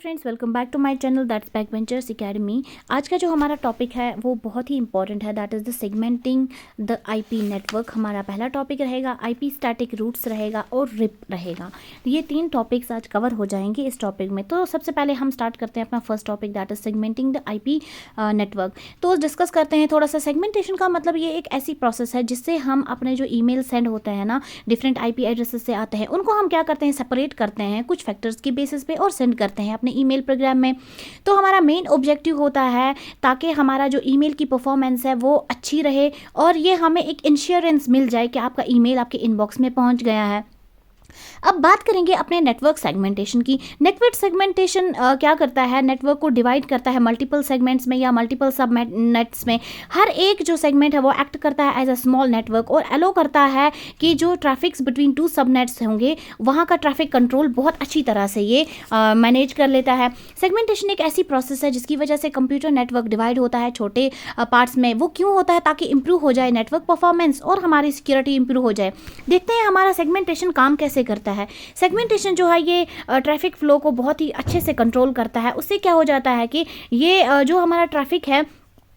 Friends, welcome back to my channel that's back ventures academy. आज का जो हमारा टॉपिक है वो बहुत ही इंपॉर्टेंट है, that is the segmenting the IP network. हमारा पहला टॉपिक रहेगा, आईपी स्टैटिक रूट्स रहेगा और रिप रहेगा। ये तीन टॉपिक्स आज कवर हो जाएंगे इस टॉपिक में। तो सबसे पहले हम स्टार्ट करते हैं अपना first topic, that is segmenting the IP network. तो डिस्कस करते हैं थोड़ा सा। सेगमेंटेशन का मतलब ये एक ऐसी प्रोसेस है जिससे हम अपने जो ईमेल सेंड होते हैं ना, डिफरेंट आईपी एड्रेसेस से आते हैं, उनको हम क्या करते हैं, सेपरेट करते हैं कुछ फैक्टर्स के बेसिस पे और सेंड करते हैं अपने ईमेल प्रोग्राम में। तो हमारा मेन ऑब्जेक्टिव होता है ताकि हमारा जो ईमेल की परफॉर्मेंस है वो अच्छी रहे और ये हमें एक इंश्योरेंस मिल जाए कि आपका ईमेल आपके इनबॉक्स में पहुंच गया है। अब बात करेंगे अपने नेटवर्क सेगमेंटेशन की। नेटवर्क सेगमेंटेशन क्या करता है, नेटवर्क को डिवाइड करता है मल्टीपल सेगमेंट्स में या मल्टीपल सब नेट्स में। हर एक जो सेगमेंट है वो एक्ट करता है एज अ स्मॉल नेटवर्क और अलो करता है कि जो ट्रैफिक्स बिटवीन टू सब नेट्स होंगे वहाँ का ट्रैफिक कंट्रोल बहुत अच्छी तरह से ये मैनेज कर लेता है। सेगमेंटेशन एक ऐसी प्रोसेस है जिसकी वजह से कंप्यूटर नेटवर्क डिवाइड होता है छोटे पार्ट्स में। वो क्यों होता है? ताकि इंप्रूव हो जाए नेटवर्क परफॉर्मेंस और हमारी सिक्योरिटी इंप्रूव हो जाए। देखते हैं हमारा सेगमेंटेशन काम कैसे करता है। सेगमेंटेशन जो है ये ट्रैफिक फ्लो को बहुत ही अच्छे से कंट्रोल करता है। उससे क्या हो जाता है कि ये जो हमारा ट्रैफिक है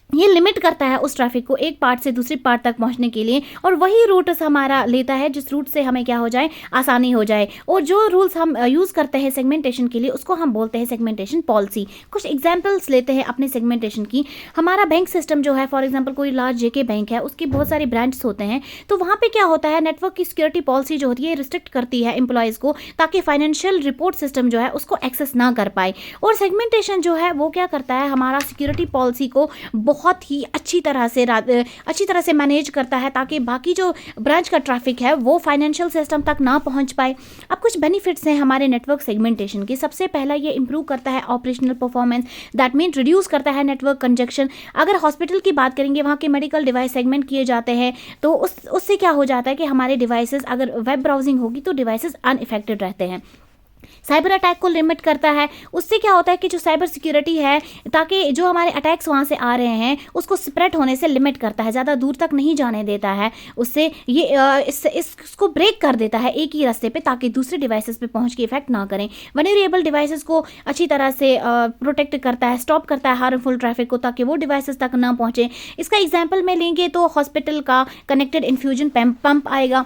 ये लिमिट करता है उस ट्रैफिक को एक पार्ट से दूसरी पार्ट तक पहुंचने के लिए, और वही रूट हमारा लेता है जिस रूट से हमें क्या हो जाए, आसानी हो जाए। और जो रूल्स हम यूज़ करते हैं सेगमेंटेशन के लिए उसको हम बोलते हैं सेगमेंटेशन पॉलिसी। कुछ एग्जांपल्स लेते हैं अपने सेगमेंटेशन की। हमारा बैंक सिस्टम जो है, फॉर एग्जांपल कोई लार्ज जेके बैंक है, उसके बहुत सारे ब्रांचेस होते हैं। तो वहाँ पे क्या होता है, नेटवर्क की सिक्योरिटी पॉलिसी जो होती है रिस्ट्रिक्ट करती है एम्प्लॉयज़ को ताकि फाइनेंशियल रिपोर्ट सिस्टम जो है उसको एक्सेस ना कर पाए। और सेगमेंटेशन जो है वो क्या करता है, हमारा सिक्योरिटी पॉलिसी को बहुत ही अच्छी तरह से मैनेज करता है ताकि बाकी जो ब्रांच का ट्रैफिक है वो फाइनेंशियल सिस्टम तक ना पहुंच पाए। अब कुछ बेनिफिट्स हैं हमारे नेटवर्क सेगमेंटेशन के। सबसे पहला, ये इंप्रूव करता है operational performance, that mean reduce करता है नेटवर्क कंजेक्शन। अगर हॉस्पिटल की बात करेंगे, वहाँ के मेडिकल डिवाइस सेगमेंट किए जाते हैं तो उससे क्या हो जाता है कि हमारे डिवाइसेस, अगर वेब ब्राउजिंग होगी तो डिवाइसेस अनइफेक्टेड रहते हैं। साइबर अटैक को लिमिट करता है। उससे क्या होता है कि जो साइबर सिक्योरिटी है, ताकि जो हमारे अटैक्स वहाँ से आ रहे हैं उसको स्प्रेड होने से लिमिट करता है, ज़्यादा दूर तक नहीं जाने देता है। उससे ये इसको ब्रेक कर देता है एक ही रास्ते पे ताकि दूसरे डिवाइसेस पे पहुँच के इफेक्ट ना करें। वनरेबल डिवाइसेस को अच्छी तरह से प्रोटेक्ट करता है, स्टॉप करता है हार्मफुल ट्रैफिक को ताकि वो डिवाइसेस तक ना पहुँचे। इसका एग्जाम्पल में लेंगे तो हॉस्पिटल का कनेक्टेड इन्फ्यूजन पंप आएगा।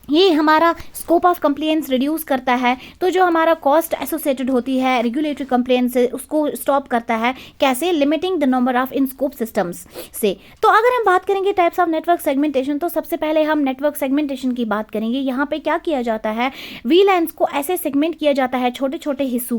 ये हमारा स्कोप ऑफ कंप्लेंट्स रिड्यूस करता है। तो जो हमारा कॉस्ट एसोसिएटेड होती है रेगुलेटरी कंप्लेंट्स से, उसको स्टॉप करता है। कैसे? Limiting the number of in scope systems से। तो अगर हम बात करेंगे टाइप्स ऑफ नेटवर्क सेगमेंटेशन, तो सबसे पहले हम नेटवर्क सेगमेंटेशन की बात करेंगे। यहाँ पे क्या किया जाता है, वीलैन्स को ऐसे सेगमेंट किया जाता है छोटे छोटे हिस्सों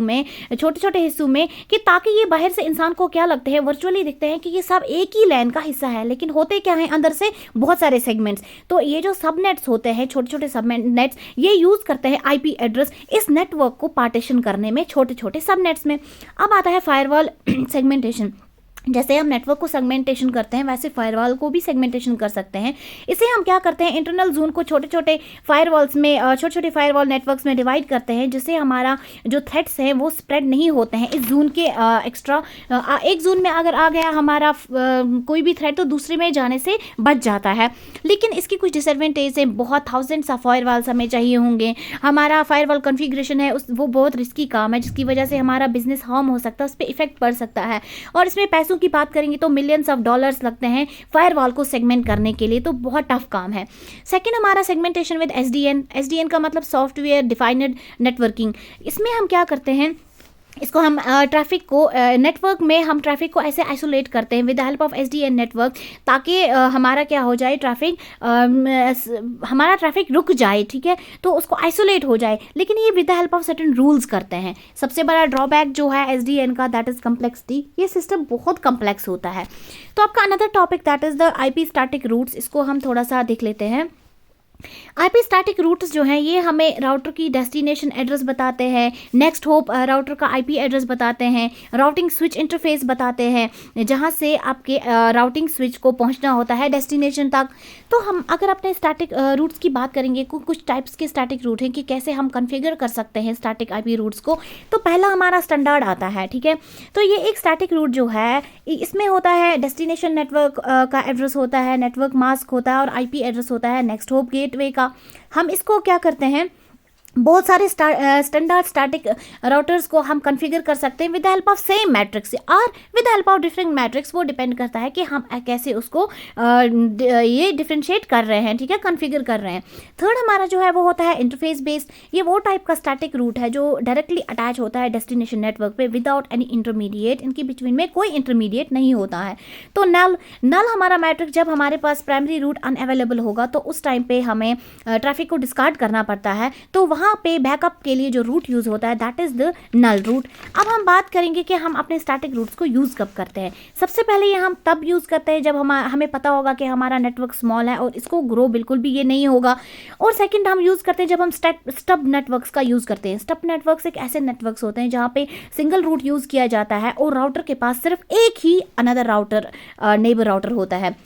में कि ताकि ये बाहर से इंसान को क्या लगते हैं, वर्चुअली दिखते हैं कि ये सब एक ही लैन का हिस्सा है, लेकिन होते क्या है अंदर से बहुत सारे सेगमेंट्स। तो ये जो सबनेट्स होते हैं, छोटे सबनेट्स, ये यूज करते हैं आईपी एड्रेस इस नेटवर्क को पार्टीशन करने में छोटे छोटे सबनेट्स में। अब आता है फायरवॉल सेगमेंटेशन। जैसे हम नेटवर्क को सेगमेंटेशन करते हैं वैसे फायरवॉल को भी सेगमेंटेशन कर सकते हैं। इसे हम क्या करते हैं, इंटरनल जोन को छोटे छोटे फायरवॉल्स में, छोटे छोटे फायरवॉल नेटवर्क्स में डिवाइड करते हैं, जिससे हमारा जो थ्रेट्स हैं वो स्प्रेड नहीं होते हैं इस जोन के एक्स्ट्रा। एक जोन में अगर आ गया हमारा कोई भी थ्रेट तो दूसरे में जाने से बच जाता है। लेकिन इसकी कुछ डिसएडवांटेज हैं। बहुत थाउजेंड्स ऑफ फायरवॉल्स हमें चाहिए होंगे। हमारा फायरवॉल कॉन्फ़िगरेशन है वो बहुत रिस्की काम है, जिसकी वजह से हमारा बिजनेस हार्म हो सकता है, उस पर इफेक्ट पड़ सकता है। और इसमें पैसों की बात करेंगे तो मिलियंस ऑफ डॉलर्स लगते हैं फायरवॉल को सेगमेंट करने के लिए, तो बहुत टफ काम है। सेकंड, हमारा सेगमेंटेशन विद एसडीएन का मतलब सॉफ्टवेयर डिफाइंड नेटवर्किंग। इसमें हम क्या करते हैं, इसको हम ट्रैफिक को नेटवर्क में हम ट्रैफिक को ऐसे आइसोलेट करते हैं with the help of SDN network, ताकि हमारा क्या हो जाए, हमारा ट्रैफिक रुक जाए, ठीक है, तो उसको आइसोलेट हो जाए। लेकिन ये with the help of certain rules करते हैं। सबसे बड़ा ड्रॉबैक जो है एसडीएन का, दैट इज कम्प्लेक्सिटी। ये सिस्टम बहुत कम्प्लेक्स होता है। तो आपका another topic that is the IP static routes, इसको हम थोड़ा सा देख लेते हैं। आईपी स्टैटिक रूट्स जो हैं ये हमें राउटर की डेस्टिनेशन एड्रेस बताते हैं, नेक्स्ट होप राउटर का आईपी एड्रेस बताते हैं, राउटिंग स्विच इंटरफेस बताते हैं जहां से आपके राउटिंग स्विच को पहुंचना होता है डेस्टिनेशन तक। तो हम अगर अपने स्टैटिक रूट्स की बात करेंगे, कुछ टाइप्स के स्टैटिक रूट हैं कि कैसे हम कन्फिगर कर सकते हैं स्टैटिक आईपी रूट्स को। तो पहला हमारा स्टैंडर्ड आता है, ठीक है। तो ये एक स्टैटिक रूट जो है इसमें होता है डेस्टिनेशन नेटवर्क का एड्रेस होता है, नेटवर्क मास्क होता है और आईपी एड्रेस होता है नेक्स्ट होप गेटवे का। हम इसको क्या करते हैं, बहुत सारे स्टैंडर्ड स्टैटिक राउटर्स को हम कॉन्फ़िगर कर सकते हैं with the help of same matrix और with the help of different matrix. वो डिपेंड करता है कि हम कैसे उसको ये डिफरेंशिएट कर रहे हैं, ठीक है, कॉन्फ़िगर कर रहे हैं। थर्ड हमारा जो है वो होता है इंटरफेस बेस्ड। ये वो टाइप का स्टैटिक रूट है जो डायरेक्टली अटैच होता है डेस्टिनेशन नेटवर्क पे विदाउट एनी इंटरमीडिएट, इनके बिटवीन में कोई इंटरमीडिएट नहीं होता है। तो नल हमारा मैट्रिक जब हमारे पास प्राइमरी रूट अनअवेलेबल होगा तो उस टाइम पे हमें ट्रैफिक को डिस्कार्ड करना पड़ता है, तो वहाँ पे बैकअप के लिए जो रूट यूज़ होता है that is the null route. अब हम बात करेंगे कि हम अपने स्टैटिक रूट्स को यूज़ कब करते हैं। सबसे पहले ये हम तब यूज़ करते हैं जब हमें पता होगा कि हमारा नेटवर्क स्मॉल है और इसको ग्रो बिल्कुल भी ये नहीं होगा। और सेकंड हम यूज़ करते हैं जब हम स्टब नेटवर्क्स का यूज़ करते हैं। स्टब नेटवर्क्स एक ऐसे नेटवर्क्स होते हैं जहाँ पे सिंगल रूट यूज़ किया जाता है और राउटर के पास सिर्फ एक ही अनदर राउटर नेबर राउटर होता है।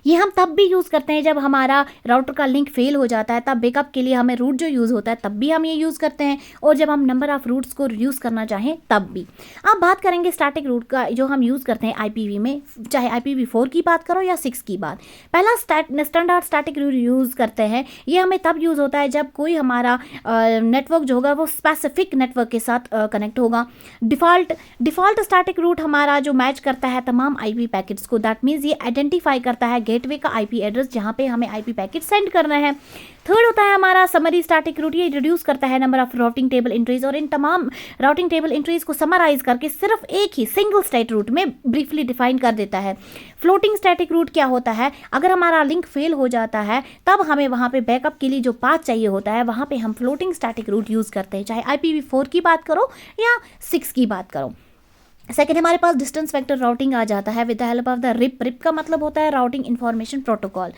ये हम तब भी यूज़ करते हैं जब हमारा राउटर का लिंक फेल हो जाता है, तब बैकअप के लिए हमें रूट जो यूज़ होता है तब भी हम ये यूज़ करते हैं, और जब हम नंबर ऑफ़ रूट्स को रिड्यूस करना चाहें तब भी। अब बात करेंगे स्टैटिक रूट का जो हम यूज़ करते हैं IPv में, चाहे IPv4 की बात करो या 6 की बात। पहला स्टैंडर्ड स्टैटिक रूट यूज़ करते हैं, ये हमें तब यूज़ होता है जब कोई हमारा नेटवर्क जो होगा वो स्पेसिफिक नेटवर्क के साथ कनेक्ट होगा। डिफ़ॉल्ट स्टैटिक रूट हमारा जो मैच करता है तमाम IP पैकेट्स को, दैट मीन्स ये आइडेंटिफाई करता है गेटवे का IP एड्रेस जहाँ पे हमें IP पैकेट सेंड करना है। थर्ड होता है हमारा समरी स्टैटिक रूट, ये रिड्यूस करता है number of routing table entries और इन तमाम राउटिंग टेबल एंट्रीज को समराइज करके सिर्फ एक ही सिंगल स्टैट रूट में ब्रीफली डिफाइन कर देता है। फ्लोटिंग स्टैटिक रूट क्या होता है, अगर हमारा लिंक फेल हो जाता है तब हमें वहाँ पे बैकअप के लिए जो पाथ चाहिए होता है वहाँ पे हम फ्लोटिंग स्टैटिक रूट यूज़ करते हैं, चाहे IPv4 की बात करो या 6 की बात करो। सेकेंड हमारे पास डिस्टेंस वेक्टर राउटिंग आ जाता है with the help of the RIP का मतलब होता है राउटिंग इन्फॉर्मेशन प्रोटोकॉल।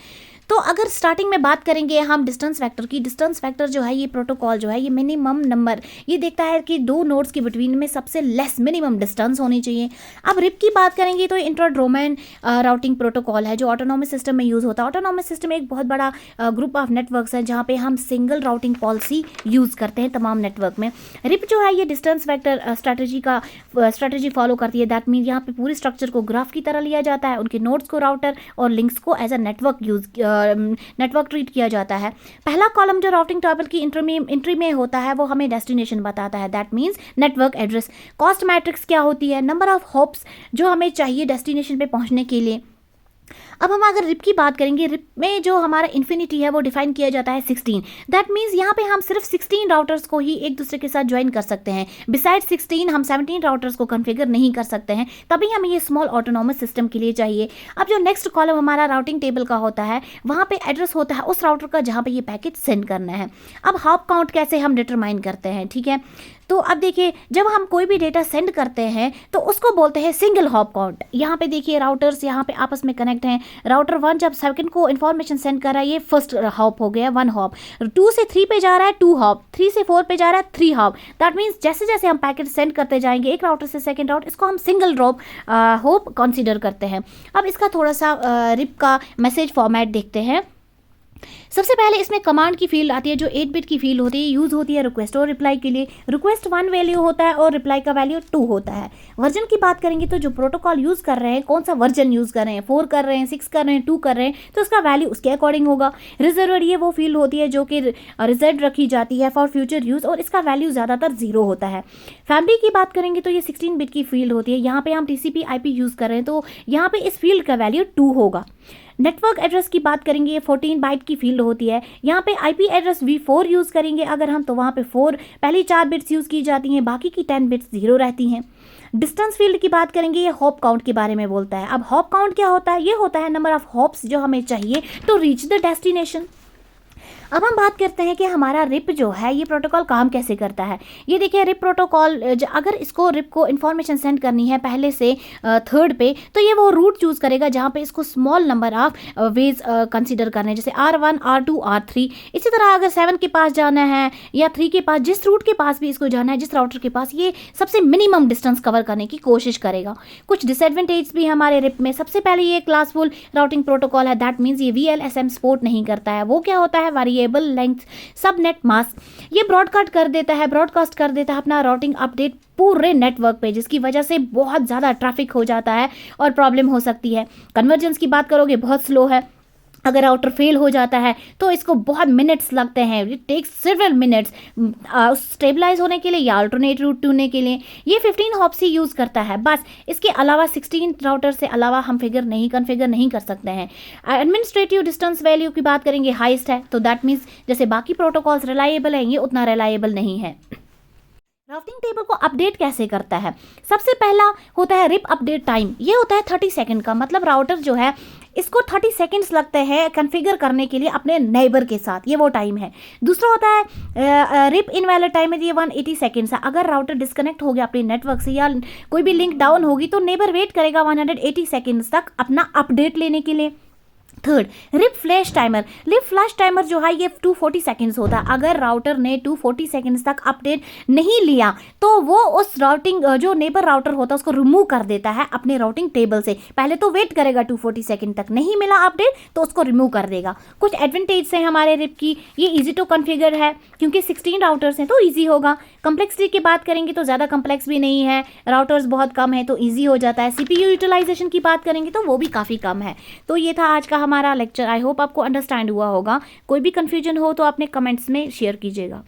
तो अगर स्टार्टिंग में बात करेंगे हम डिस्टेंस वेक्टर की, डिस्टेंस वेक्टर जो है ये प्रोटोकॉल जो है ये मिनिमम नंबर ये देखता है कि दो नोड्स के बिटवीन में सबसे लेस मिनिमम डिस्टेंस होनी चाहिए। अब रिप की बात करेंगे तो इंट्रा डोमेन राउटिंग प्रोटोकॉल है जो ऑटोनॉमस सिस्टम में यूज़ होता है। ऑटोनॉमस सिस्टम एक बहुत बड़ा ग्रुप ऑफ नेटवर्क्स है जहाँ पे हम सिंगल राउटिंग पॉलिसी यूज़ करते हैं तमाम नेटवर्क में। रिप जो है ये डिस्टेंस वेक्टर स्ट्रैटेजी फॉलो करती है, दैट मीन यहाँ पे पूरी स्ट्रक्चर को ग्राफ की तरह लिया जाता है, उनके नोड्स को राउटर और लिंक्स को एज अ नेटवर्क ट्रीट किया जाता है। पहला कॉलम जो राउटिंग टेबल की एंट्री में होता है वो हमें डेस्टिनेशन बताता है, that means network address. Cost matrix क्या होती है, नंबर ऑफ हॉप्स जो हमें चाहिए डेस्टिनेशन पे पहुंचने के लिए। अब हम अगर रिप की बात करेंगे, रिप में जो हमारा इन्फिनिटी है वो डिफाइन किया जाता है 16, दैट मीन्स यहाँ पे हम सिर्फ 16 राउटर्स को ही एक दूसरे के साथ ज्वाइन कर सकते हैं। बिसाइड 16 हम 17 राउटर्स को कॉन्फ़िगर नहीं कर सकते हैं, तभी हमें ये स्मॉल ऑटोनॉमस सिस्टम के लिए चाहिए। अब जो नेक्स्ट कॉलम हमारा राउटिंग टेबल का होता है वहाँ पे एड्रेस होता है उस राउटर का जहाँ पे ये पैकेट सेंड करना है। अब हॉप काउंट कैसे हम डिटरमाइन करते हैं, ठीक है, तो अब देखिए जब हम कोई भी डेटा सेंड करते हैं तो उसको बोलते हैं सिंगल हॉप काउंट। यहाँ पे देखिए राउटर्स यहाँ पे आपस में कनेक्ट हैं, राउटर 1 जब सेकंड को इन्फॉर्मेशन सेंड कर रहा है ये फर्स्ट हॉप हो गया 1 हॉप, 2 से 3 पे जा रहा है 2 हॉप, 3 से 4 पे जा रहा है 3 हॉप। दैट मीन्स जैसे जैसे हम पैकेट सेंड करते जाएंगे एक राउटर से सेकंड राउटर, इसको हम सिंगल हॉप कंसीडर करते हैं। अब इसका थोड़ा सा रिप का मैसेज फॉर्मेट देखते हैं। सबसे पहले इसमें कमांड की फील्ड आती है जो 8 बिट की फील्ड होती है, यूज़ होती है रिक्वेस्ट और रिप्लाई के लिए। रिक्वेस्ट 1 वैल्यू होता है और रिप्लाई का वैल्यू 2 होता है। वर्जन की बात करेंगे तो जो प्रोटोकॉल यूज़ कर रहे हैं कौन सा वर्जन यूज़ कर रहे हैं, 4 कर रहे हैं, 6 कर रहे हैं, 2 कर रहे हैं, तो उसका वैल्यू उसके अकॉर्डिंग होगा। रिजर्वर ये वो फील्ड होती है जो कि रिजर्व रखी जाती है फॉर फ्यूचर यूज़ और इसका वैल्यू ज़्यादातर 0 होता है। फैमिली की बात करेंगे तो ये 16 बिट की फील्ड होती है, यहाँ पे हम TCP/IP यूज़ कर रहे हैं तो यहाँ पे इस फील्ड का वैल्यू 2 होगा। नेटवर्क एड्रेस की बात करेंगे ये 14 बाइट की फील्ड होती है, यहाँ पे IP एड्रेस V4 यूज़ करेंगे अगर हम तो वहाँ पे 4 पहली 4 बिट्स यूज़ की जाती हैं, बाकी की 10 बिट्स 0 रहती हैं। डिस्टेंस फील्ड की बात करेंगे ये हॉप काउंट के बारे में बोलता है। अब हॉप काउंट क्या होता है, ये होता है नंबर ऑफ हॉप्स जो हमें चाहिए टू रीच द डेस्टिनेशन। अब हम बात करते हैं कि हमारा रिप जो है ये प्रोटोकॉल काम कैसे करता है। ये देखिए रिप प्रोटोकॉल अगर इसको रिप को इन्फॉर्मेशन सेंड करनी है पहले से थर्ड पे तो ये वो रूट चूज़ करेगा जहाँ पे इसको small number of ways consider करने हैं, जैसे R1 R2 R3। इसी तरह अगर 7 के पास जाना है या 3 के पास, जिस रूट के पास भी इसको जाना है, जिस राउटर के पास, ये सबसे मिनिमम डिस्टेंस कवर करने की कोशिश करेगा। कुछ डिसएडवांटेज भी हमारे रिप में, सबसे पहले ये क्लासफुल राउटिंग प्रोटोकॉल है, दैट मीन्स ये VLSM सपोर्ट नहीं करता है। वो क्या होता है, वेरिएबल लेंथ सबनेट मास्क, ये ब्रॉडकास्ट कर देता है अपना राउटिंग अपडेट पूरे नेटवर्क पे, जिसकी वजह से बहुत ज़्यादा ट्रैफिक हो जाता है और प्रॉब्लम हो सकती है। कन्वर्जेंस की बात करोगे बहुत स्लो है। अगर राउटर फेल हो जाता है तो इसको बहुत मिनट्स लगते हैं, it takes several minutes stabilize होने के लिए या अल्टरनेट रूट ढूंढने के लिए। ये 15 हॉप्स ही यूज़ करता है बस, इसके अलावा 16 राउटर से अलावा हम कन्फिगर नहीं कर सकते हैं। एडमिनिस्ट्रेटिव डिस्टेंस वैल्यू की बात करेंगे, हाईएस्ट है, तो दैट मीन्स जैसे बाकी प्रोटोकॉल्स रिलायबल है, ये उतना रिलायबल नहीं है। राउटिंग टेबल को अपडेट कैसे करता है? सबसे पहला होता है रिप अपडेट टाइम, ये होता है 30 सेकंड का, मतलब राउटर जो है इसको 30 सेकंड्स लगते हैं कॉन्फ़िगर करने के लिए अपने नेबर के साथ, ये वो टाइम है। दूसरा होता है रिप इनवैलिड टाइम है, ये 180 सेकंड्स है। अगर राउटर डिस्कनेक्ट हो गया अपने नेटवर्क से या कोई भी लिंक डाउन होगी तो नेबर वेट करेगा 180 सेकंड्स तक अपना अपडेट लेने के लिए। Third, RIP flash timer. RIP flash timer जो है ये 240 सेकंड्स होता है। अगर राउटर ने 240 सेकंड्स तक अपडेट नहीं लिया तो वो उस राउटिंग जो नेबर राउटर होता है उसको रिमूव कर देता है अपने राउटिंग टेबल से। पहले तो वेट करेगा 240 सेकंड तक, नहीं मिला अपडेट तो उसको रिमूव कर देगा। कुछ एडवांटेज हैं हमारे रिप की, ये ईजी टू कॉन्फ़िगर है क्योंकि 16 राउटर्स हैं तो ईजी होगा। कम्प्लेक्सिटी की बात करेंगे तो ज़्यादा कम्प्लेक्स भी नहीं है, राउटर्स बहुत कम है तो ईजी हो जाता है। CPU यूटिलाइजेशन की बात करेंगे तो वो भी काफ़ी कम है। तो ये था आज का हमारा लेक्चर, आई होप आपको अंडरस्टैंड हुआ होगा। कोई भी कन्फ्यूजन हो तो अपने कमेंट्स में शेयर कीजिएगा।